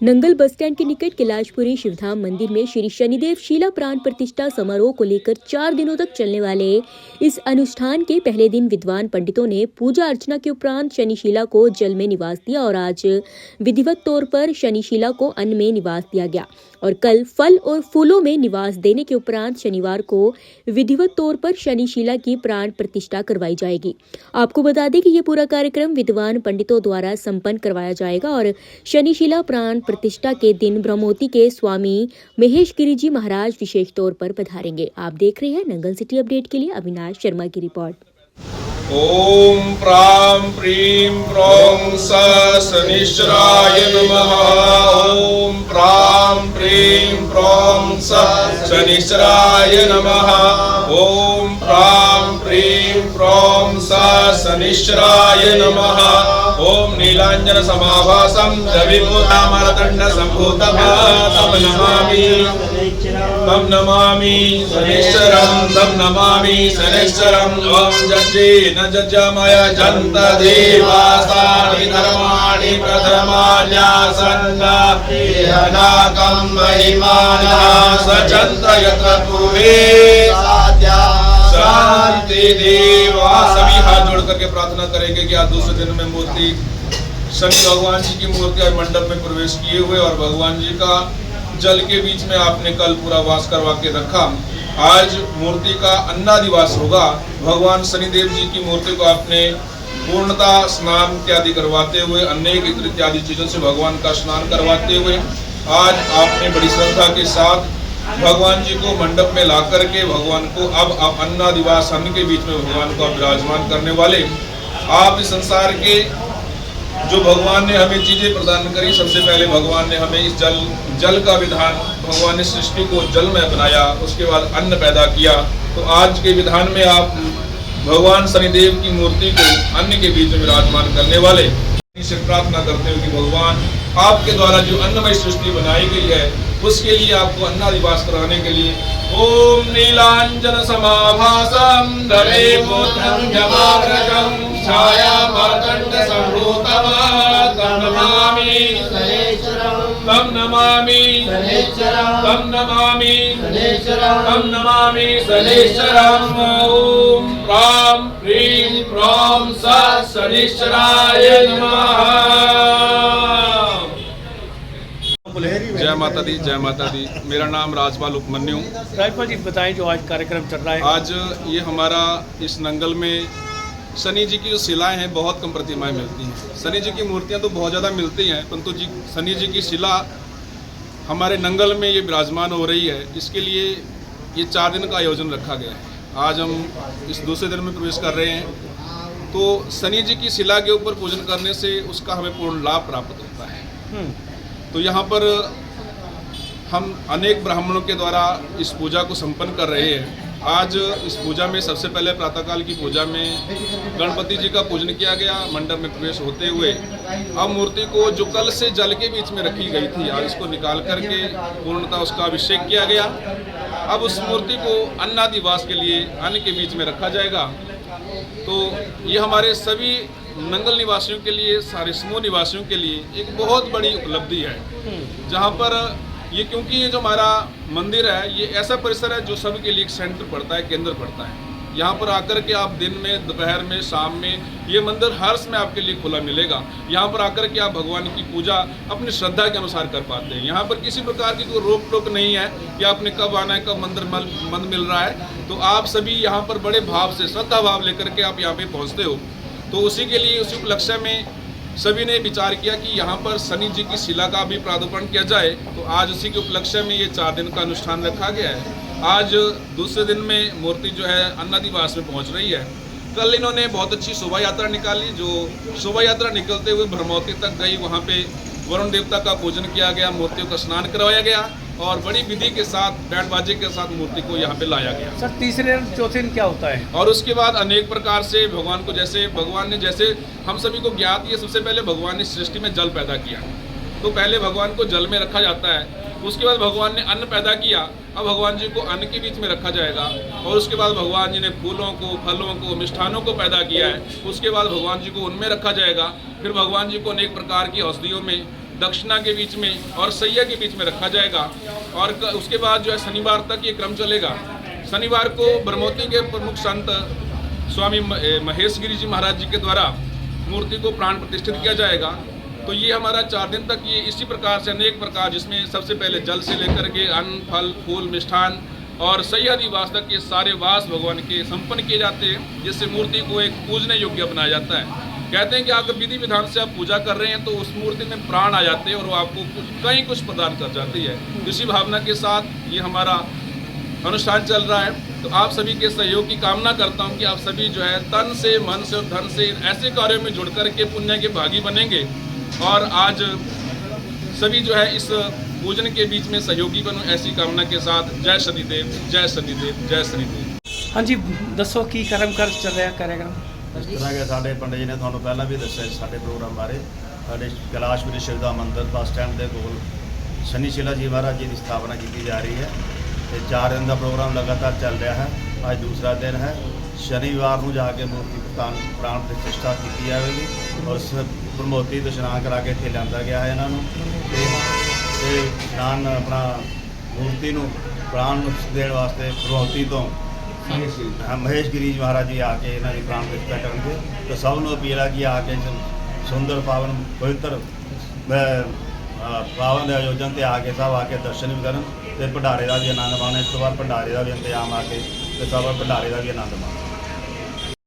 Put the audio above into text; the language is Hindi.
नंगल बस स्टैंड के निकट कैलाशपुरी शिवधाम मंदिर में श्री शनिदेव शीला प्राण प्रतिष्ठा समारोह को लेकर 4 दिनों तक चलने वाले इस अनुष्ठान के पहले दिन विद्वान पंडितों ने पूजा अर्चना के उपरांत शनिशिला को जल में निवास दिया और आज विधिवत तौर पर शनिशिला को अन्न में निवास दिया गया और कल फल और फूलों में निवास देने के उपरांत शनिवार को विधिवत तौर पर शनिशिला की प्राण प्रतिष्ठा करवाई जाएगी। आपको बता दें कि ये पूरा कार्यक्रम विद्वान पंडितों द्वारा संपन्न करवाया जाएगा और शनिशिला प्राण प्रतिष्ठा के दिन ब्रह्मोती के स्वामी महेश गिरी जी महाराज विशेष तौर पर पधारेंगे। आप देख रहे हैं नंगल सिटी अपडेट के लिए अविनाश शर्मा की रिपोर्ट। ओम प्रां प्रीं प्रौं स शनिश्चराय नमः। ओम प्रां प्रीं प्रौं स शनिश्चराय नमः। ओम प्रां प्रीं प्रौं स शनिश्चराय नमः। ओम नीलांजन समाभासं विभूतामरदंड संभूतम् तम नमामि शनिश्चरं तम नमामि शनिश्चरं। ओम जज्जे न जज्जमय जन्त देवासानि धर्माणि प्रथमान्यासन्न नाकं महिमानः सचन्त यत्र पूर्वे शांति देवा। सभी हाथ जोड़ करके प्रार्थना करेंगे कि आज दूसरे दिन में मूर्ति शनि भगवान जी की मूर्ति आज मंडप में प्रवेश किए हुए और भगवान जी का जल के बीच में आपने कल पूरा वास करवा के रखा। आज मूर्ति का अन्नादिवास होगा। भगवान शनिदेव जी की मूर्ति को आपने पूर्णता स्नान इत्यादि करवाते हुए अनेक इत्र इत्यादि चीजों से भगवान का स्नान करवाते हुए आज आपने बड़ी श्रद्धा के साथ भगवान जी को मंडप में ला करके भगवान को अब अन्नादिवास अन्न के बीच में भगवान को विराजमान करने वाले आप इस संसार के जो भगवान ने हमें चीजें प्रदान करी। सबसे पहले भगवान ने हमें इस जल का विधान, भगवान ने सृष्टि को जल में बनाया, उसके बाद अन्न पैदा किया। तो आज के विधान में आप भगवान शनिदेव की मूर्ति को अन्न के बीच में विराजमान करने वाले से प्रार्थना करते हो कि भगवान आपके द्वारा जो अन्नमय सृष्टि बनाई गई है उसके लिए आपको अन्नादिवास कराने के लिए ओम नीलांजन समाभासं दवेपुत्रं जमाग्रजं छायामार्तंड संभूतम् तम नमामि तम नमामि तम नमामि शनिश्चरम्। ओम प्रां प्रीं प्रौं स शनिश्चराय नमः। जय माता दी, जय माता दी। मेरा नाम राजपाल उपमन्यु। राजपाल जी बताएं जो आज कार्यक्रम चल रहा है। आज ये हमारा इस नंगल में शनि जी की जो शिलाएं हैं बहुत कम प्रतिमाएं मिलती हैं। शनि जी की मूर्तियां तो बहुत ज़्यादा मिलती हैं परंतु शनि जी की शिला हमारे नंगल में ये विराजमान हो रही है। इसके लिए ये 4 दिन का आयोजन रखा गया है। आज हम इस दूसरे दिन में प्रवेश कर रहे हैं। तो शनि जी की शिला के ऊपर पूजन करने से उसका हमें पूर्ण लाभ प्राप्त होता है। तो यहाँ पर हम अनेक ब्राह्मणों के द्वारा इस पूजा को संपन्न कर रहे हैं। आज इस पूजा में सबसे पहले प्रातःकाल की पूजा में गणपति जी का पूजन किया गया मंडप में प्रवेश होते हुए। अब मूर्ति को जो कल से जल के बीच में रखी गई थी आज इसको निकाल करके पूर्णतः उसका अभिषेक किया गया। अब उस मूर्ति को अन्नादिवास के लिए अन्न के बीच में रखा जाएगा। तो ये हमारे सभी नंगल निवासियों के लिए, सारे समूह निवासियों के लिए एक बहुत बड़ी उपलब्धि है। जहाँ पर ये क्योंकि ये जो हमारा मंदिर है ये ऐसा परिसर है जो सबके लिए एक सेंटर पड़ता है, केंद्र पड़ता है। यहाँ पर आकर के आप दिन में, दोपहर में, शाम में ये मंदिर हर समय आपके लिए खुला मिलेगा। यहाँ पर आकर के आप भगवान की पूजा अपनी श्रद्धा के अनुसार कर पाते हैं। यहाँ पर किसी प्रकार की कोई रोक टोक नहीं है कि आपने कब आना है, कब मंदिर बंद मिल रहा है। तो आप सभी यहाँ पर बड़े भाव से, श्रद्धा भाव लेकर के आप यहाँ पे पहुँचते हो। तो उसी के लिए, उसी उपलक्ष्य में सभी ने विचार किया कि यहाँ पर शनि जी की शिला का भी प्रारूपण किया जाए। तो आज उसी के उपलक्ष्य में ये 4 दिन का अनुष्ठान रखा गया है। आज दूसरे दिन में मूर्ति जो है अन्नादिवास में पहुँच रही है। कल इन्होंने बहुत अच्छी शोभा यात्रा निकाली। जो शोभा यात्रा निकलते हुए ब्रह्मोती तक गई, वहाँ पे वरुण देवता का पूजन किया गया, मूर्तियों का स्नान करवाया गया और बड़ी विधि के साथ, बैंड बाजे के साथ मूर्ति को यहाँ पे लाया गया। सर तीसरे चौथे दिन क्या होता है? और उसके बाद अनेक प्रकार से भगवान को, जैसे भगवान ने, जैसे हम सभी को ज्ञात है, सबसे पहले भगवान ने सृष्टि में जल पैदा किया। तो पहले भगवान को जल में रखा जाता है। उसके बाद भगवान ने अन्न पैदा किया। अब भगवान जी को अन्न के बीच में रखा जाएगा। और उसके बाद भगवान जी ने फूलों को, फलों को, मिष्ठानों को पैदा किया है। उसके बाद भगवान जी को उनमें रखा जाएगा। फिर भगवान जी को अनेक प्रकार की औषधियों में दक्षिणा के बीच में और सैया के बीच में रखा जाएगा। और उसके बाद जो है शनिवार तक ये क्रम चलेगा। शनिवार को ब्रह्मोत्ती के प्रमुख संत स्वामी महेश गिरी जी महाराज जी के द्वारा मूर्ति को प्राण प्रतिष्ठित किया जाएगा। तो ये हमारा 4 दिन तक ये इसी प्रकार से अनेक प्रकार, जिसमें सबसे पहले जल से लेकर के अन्न, फल, फूल, मिष्ठान और सह्यादि वास तक के सारे वास भगवान के संपन्न किए जाते हैं, जिससे मूर्ति को एक पूजने योग्य बनाया जाता है। कहते हैं कि अगर विधि विधान से आप पूजा कर रहे हैं तो उस मूर्ति में प्राण आ जाते हैं और वो आपको कुछ प्रदान कर जाती है। इसी भावना के साथ ये हमारा अनुष्ठान चल रहा है। तो आप सभी के सहयोग की कामना करता हूँ कि आप सभी जो है तन से, मन से और धन से ऐसे कार्यों में जुड़ कर के पुण्य के भागी बनेंगे और आज सभी जो है इस पूजन के बीच में सहयोगी बनो, ऐसी कामना के साथ जय शनिदेव, जय शनिदेव, जय शनिदेव। हाँ जी, दसो की कर्मकांड चल रहा है कार्यक्रम। इस तरह के साढ़े पंडित जी ने ਤੁਹਾਨੂੰ ਪਹਿਲਾਂ ਵੀ ਦੱਸਿਆ ਸਾਡੇ ਪ੍ਰੋਗਰਾਮ ਬਾਰੇ। ਸਾਡੇ ਕੈਲਾਸ਼ਪੁਰੀ ਸ਼ਿਵਦਾ ਮੰਦਿਰ ਬੱਸ ਸਟੈਂਡ ਦੇ ਕੋਲ शनि शिला जी महाराज जी की स्थापना की जा रही है। ਤੇ 4 दिन का प्रोग्राम लगातार चल रहा है। ਅੱਜ दूसरा दिन है। शनिवार को जाके मूर्ति प्राण प्रतिष्ठा की जाएगी और ब्रह्मोत्ती तो स्नान करा के इतने लिया गया है इन्हों स्नान अपना मूर्ति को प्राण देने वास्ते ब्रह्मोत्ती तो महेश गिरी महाराज जी आके इन्हों की प्राण प्रतिष्ठा करेंगे। तो सबनों अपील है कि आके सुंदर पावन पवित्र पावन आयोजन से आके सब आके दर्शन भी करन ते भंडारे का भी आनंद माणन। इस तो बाद भंडारे का भी इंतजाम आके तो सब भंडारे का भी आनंद माणन।